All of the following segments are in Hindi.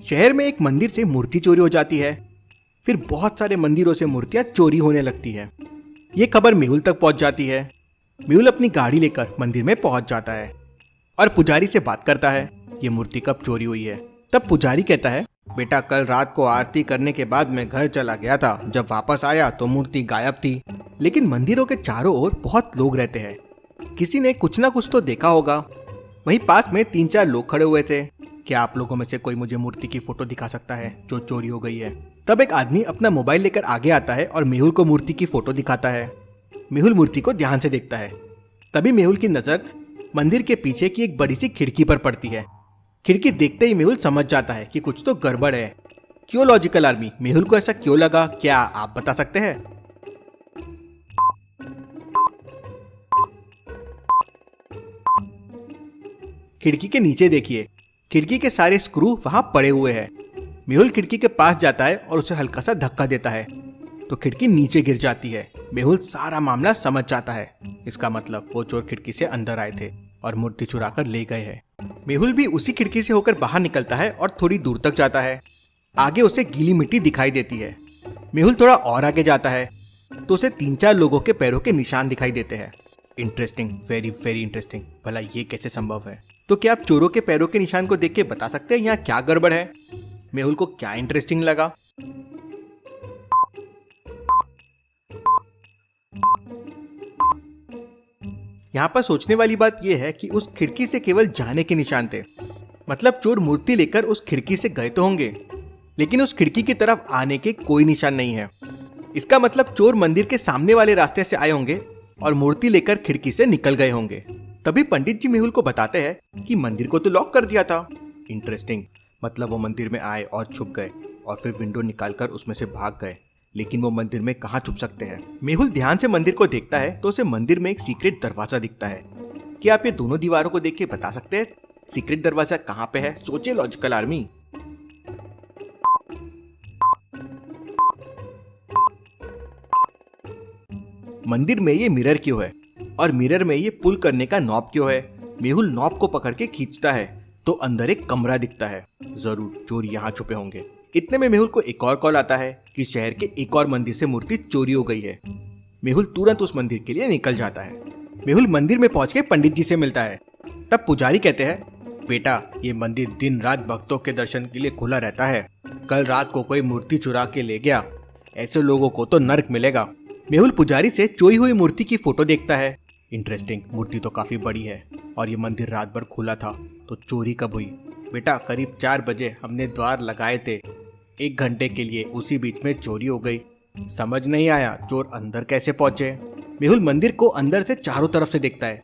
शहर में एक मंदिर से मूर्ति चोरी हो जाती है। फिर बहुत सारे मंदिरों से मूर्तियां चोरी होने लगती है। ये खबर मेहुल तक पहुंच जाती है। मेहुल अपनी गाड़ी लेकर मंदिर में पहुंच जाता है और पुजारी से बात करता है ये मूर्ति कब चोरी हुई है। तब पुजारी कहता है, बेटा कल रात को आरती करने के बाद मैं घर चला गया था। जब वापस आया तो मूर्ति गायब थी। लेकिन मंदिरों के चारों ओर बहुत लोग रहते हैं, किसी ने कुछ ना कुछ तो देखा होगा। वहीं पास में 3-4 लोग खड़े हुए थे। क्या आप लोगों में से कोई मुझे मूर्ति की फोटो दिखा सकता है जो चोरी हो गई है? तब एक आदमी अपना मोबाइल लेकर आगे आता है और मेहुल को मूर्ति की फोटो दिखाता है। मेहुल मूर्ति को ध्यान से देखता है। तभी मेहुल की नजर मंदिर के पीछे की एक बड़ी सी खिड़की पर पड़ती है। खिड़की देखते ही मेहुल समझ जाता है कि कुछ तो गड़बड़ है। क्यों लॉजिकल आर्मी, मेहुल को ऐसा क्यों लगा, क्या आप बता सकते हैं? खिड़की के नीचे देखिए, खिड़की के सारे स्क्रू वहां पड़े हुए हैं। मेहुल खिड़की के पास जाता है और उसे हल्का सा धक्का देता है तो खिड़की नीचे गिर जाती है। मेहुल सारा मामला समझ जाता है। इसका मतलब वो चोर खिड़की से अंदर आए थे और मूर्ति चुरा कर ले गए हैं। मेहुल भी उसी खिड़की से होकर बाहर निकलता है और थोड़ी दूर तक जाता है। आगे उसे गीली मिट्टी दिखाई देती है। मेहुल थोड़ा और आगे जाता है तो उसे 3-4 लोगों के पैरों के निशान दिखाई देते हैं। Interesting, very very interesting. भला ये कैसे संभव है? तो क्या आप चोरों के पैरों के निशान को देख के बता सकते हैं यहाँ क्या गड़बड़ है? मेहुल को क्या इंटरेस्टिंग लगा? यहाँ पर सोचने वाली बात यह है कि उस खिड़की से केवल जाने के निशान थे। मतलब चोर मूर्ति लेकर उस खिड़की से गए तो होंगे, लेकिन उस खिड़की की तरफ आने के कोई निशान नहीं है। इसका मतलब चोर मंदिर के सामने वाले रास्ते से आए होंगे और मूर्ति लेकर खिड़की से निकल गए होंगे। तभी पंडित जी मेहुल को बताते हैं कि मंदिर को तो लॉक कर दिया था। इंटरेस्टिंग, मतलब वो मंदिर में आए और छुप गए और फिर विंडो निकालकर उसमें से भाग गए। लेकिन वो मंदिर में कहाँ छुप सकते हैं? मेहुल ध्यान से मंदिर को देखता है तो उसे मंदिर में एक सीक्रेट दरवाजा दिखता है। क्या आप ये दोनों दीवारों को देख के बता सकते हैं सीक्रेट दरवाजा कहाँ पे है? सोचिए लॉजिकल आर्मी। मंदिर में ये मिरर क्यों है और मिरर में ये पुल करने का नॉब क्यों है? मेहुल नॉब को पकड़ के खींचता है तो अंदर एक कमरा दिखता है। जरूर चोर यहाँ छुपे होंगे। इतने में मेहुल को एक और कॉल आता है कि शहर के एक और मंदिर से मूर्ति चोरी हो गई है। मेहुल तुरंत उस मंदिर के लिए निकल जाता है। मेहुल मंदिर में पहुंच के पंडित जी से मिलता है। तब पुजारी कहते हैं, बेटा ये मंदिर दिन रात भक्तों के दर्शन के लिए खुला रहता है। कल रात को कोई मूर्ति चुरा के ले गया, ऐसे लोगों को तो नर्क मिलेगा। मेहुल पुजारी से चोरी हुई मूर्ति की फोटो देखता है। इंटरेस्टिंग, मूर्ति तो काफी बड़ी है और ये मंदिर रात भर खुला था, तो चोरी कब हुई? बेटा करीब 4 बजे हमने द्वार लगाए थे, 1 घंटे के लिए, उसी बीच में चोरी हो गई। समझ नहीं आया चोर अंदर कैसे पहुंचे। मेहुल मंदिर को अंदर से चारों तरफ से देखता है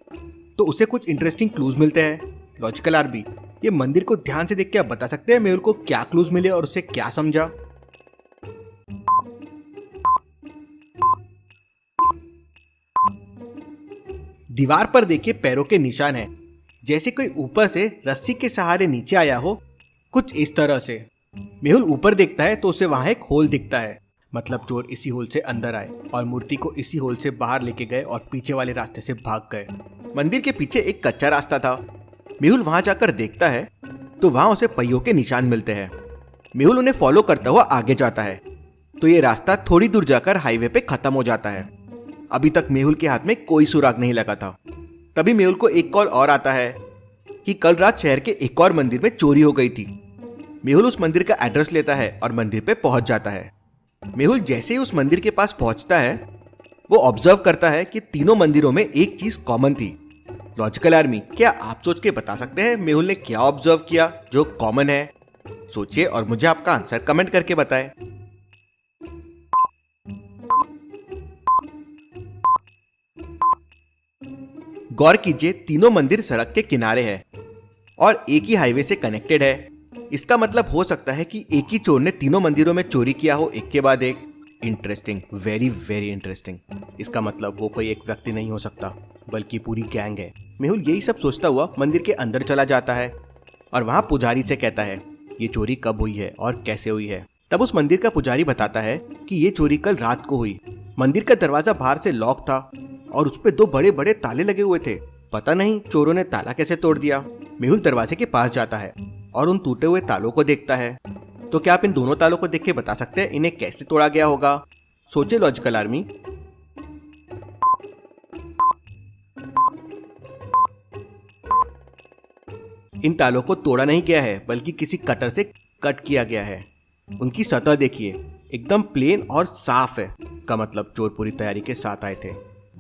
तो उसे कुछ इंटरेस्टिंग क्लूज मिलते हैं। लॉजिकल आर्मी, ये मंदिर को ध्यान से देख के आप बता सकते हैं मेहुल को क्या क्लूज मिले और उसे क्या समझा? दीवार पर देखिए पैरों के निशान हैं, जैसे कोई ऊपर से रस्सी के सहारे नीचे आया हो, कुछ इस तरह से। मेहुल ऊपर देखता है तो उसे वहां एक होल दिखता है। मतलब चोर इसी होल से अंदर आए और मूर्ति को इसी होल से बाहर लेके गए और पीछे वाले रास्ते से भाग गए। मंदिर के पीछे एक कच्चा रास्ता था। मेहुल वहां जाकर देखता है तो वहां उसे पहियों के निशान मिलते हैं। मेहुल उन्हें फॉलो करता हुआ आगे जाता है तो ये रास्ता थोड़ी दूर जाकर हाईवे पे खत्म हो जाता है। अभी तक मेहुल के हाथ में कोई सुराग नहीं लगा था। तभी मेहुल को एक कॉल और आता है कि कल रात शहर के एक और मंदिर में चोरी हो गई थी। मेहुल उस मंदिर का एड्रेस लेता है और मंदिर पे पहुंच जाता है। मेहुल जैसे ही उस मंदिर के पास पहुंचता है वो ऑब्जर्व करता है कि तीनों मंदिरों में एक चीज कॉमन थी। लॉजिकल आर्मी, क्या आप सोच के बता सकते हैं मेहुल ने क्या ऑब्जर्व किया जो कॉमन है? सोचिए और मुझे आपका आंसर कमेंट करके बताएं। गौर कीजिए, तीनों मंदिर सड़क के किनारे है और एक ही हाईवे से कनेक्टेड है। इसका मतलब हो सकता है कि एक ही चोर ने तीनों मंदिरों में चोरी किया हो, एक के बाद एक। Interesting, very very interesting. इसका मतलब वो कोई एक व्यक्ति नहीं हो सकता बल्कि पूरी गैंग है। मेहुल यही सब सोचता हुआ मंदिर के अंदर चला जाता है और वहां पुजारी से कहता है ये चोरी कब हुई है और कैसे हुई है। तब उस मंदिर का पुजारी बताता है कि ये चोरी कल रात को हुई। मंदिर का दरवाजा बाहर से लॉक था और उस पे 2 बड़े बड़े ताले लगे हुए थे। पता नहीं चोरों ने ताला कैसे तोड़ दिया। मेहुल दरवाजे के पास जाता है और उन टूटे हुए तालों को देखता है। तो क्या आप इन दोनों तालों को देख के बता सकते हैं इन्हें कैसे तोड़ा गया होगा? सोचे लॉजिकल आर्मी। इन तालों को तोड़ा नहीं गया है बल्कि किसी कटर से कट किया गया है। उनकी सतह देखिए, एकदम प्लेन और साफ है। का मतलब चोर पूरी तैयारी के साथ आए थे।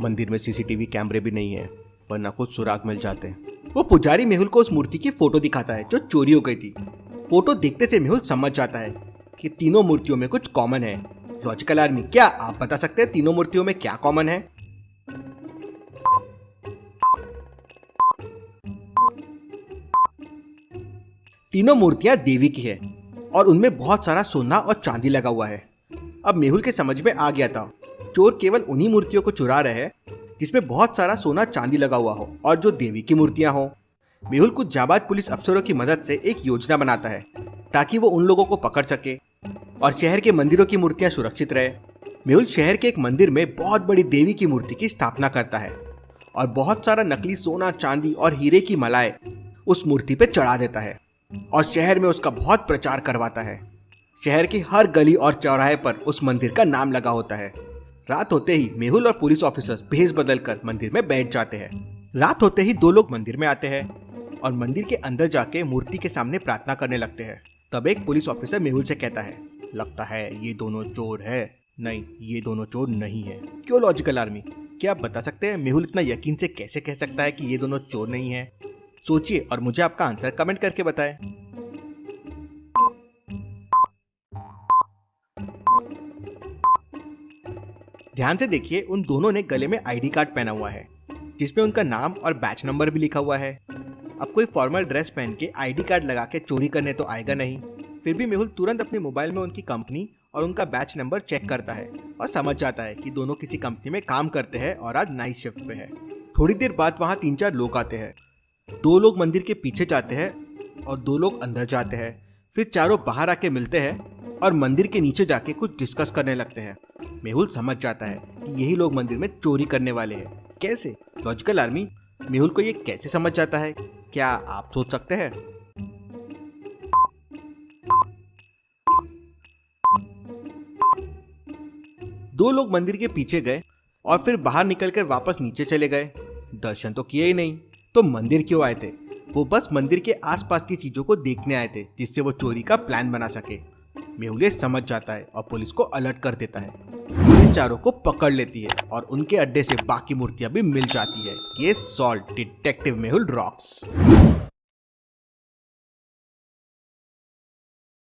मंदिर में सीसीटीवी कैमरे भी नहीं है, वरना कुछ सुराग मिल जाते। वो पुजारी मेहुल को उस मूर्ति की फोटो दिखाता है जो चोरी हो गई थी। फोटो देखते से मेहुल समझ जाता है कि तीनों मूर्तियों में कुछ कॉमन है। लॉजिकल आर्मी, क्या आप बता सकते हैं तीनों मूर्तियों में क्या कॉमन है? तीनों मूर्तियां देवी की है और उनमें बहुत सारा सोना और चांदी लगा हुआ है। अब मेहुल के समझ में आ गया था, चोर केवल उन्हीं मूर्तियों को चुरा रहे हैं जिसमें बहुत सारा सोना चांदी लगा हुआ हो और जो देवी की मूर्तियां हो। मेहुल कुछ जाबाज पुलिस अफसरों की मदद से एक योजना बनाता है ताकि वो उन लोगों को पकड़ सके और शहर के मंदिरों की मूर्तियां सुरक्षित रहे। मेहुल शहर के एक मंदिर में बहुत बड़ी देवी की मूर्ति की स्थापना करता है और बहुत सारा नकली सोना, चांदी और हीरे की मालाएं उस मूर्ति पे चढ़ा देता है और शहर में उसका बहुत प्रचार करवाता है। शहर की हर गली और चौराहे पर उस मंदिर का नाम लगा होता है। रात होते ही मेहुल और पुलिस ऑफिसर्स भेष बदलकर मंदिर में बैठ जाते हैं। रात होते ही दो लोग मंदिर में आते हैं और मंदिर के अंदर जाके मूर्ति के सामने प्रार्थना करने लगते हैं। तब एक पुलिस ऑफिसर मेहुल से कहता है, लगता है ये दोनों चोर है। नहीं, ये दोनों चोर नहीं है। क्यों लॉजिकल आर्मी? क्या आप बता सकते हैं मेहुल इतना यकीन से कैसे कह सकता है कि ये दोनों चोर नहीं है? सोचिए और मुझे आपका आंसर कमेंट करके बताएं। ध्यान से देखिए, उन दोनों ने गले में आईडी कार्ड पहना हुआ है जिसमें उनका नाम और बैच नंबर भी लिखा हुआ है। अब कोई फॉर्मल ड्रेस पहन के आईडी कार्ड लगा के चोरी करने तो आएगा नहीं। फिर भी मेहुल तुरंत अपने मोबाइल में उनकी कंपनी और उनका बैच नंबर चेक करता है और समझ जाता है कि दोनों किसी कंपनी में काम करते हैं और आज नाइट शिफ्ट पे है। थोड़ी देर बाद वहाँ 3-4 लोग आते हैं। 2 लोग मंदिर के पीछे जाते हैं और 2 लोग अंदर जाते हैं। फिर चारों बाहर आके मिलते हैं और मंदिर के नीचे जाके कुछ डिस्कस करने लगते हैं। मेहुल समझ जाता है कि यही लोग मंदिर में चोरी करने वाले हैं। कैसे? लॉजिकल आर्मी, मेहुल को ये कैसे समझ जाता है? क्या आप सोच सकते हैं? दो लोग मंदिर के पीछे गए और फिर बाहर निकलकर वापस नीचे चले गए। दर्शन तो किए ही नहीं, तो मंदिर क्यों आए थे? वो बस मंदिर के आसपास की चीजों को देखने आए थे जिससे वो चोरी का प्लान बना सके। मेहुल समझ जाता है और पुलिस को अलर्ट कर देता है। पुलिस चारों को पकड़ लेती है और उनके अड्डे से बाकी मूर्तियां भी मिल जाती है। Case solve, detective Mehul rocks.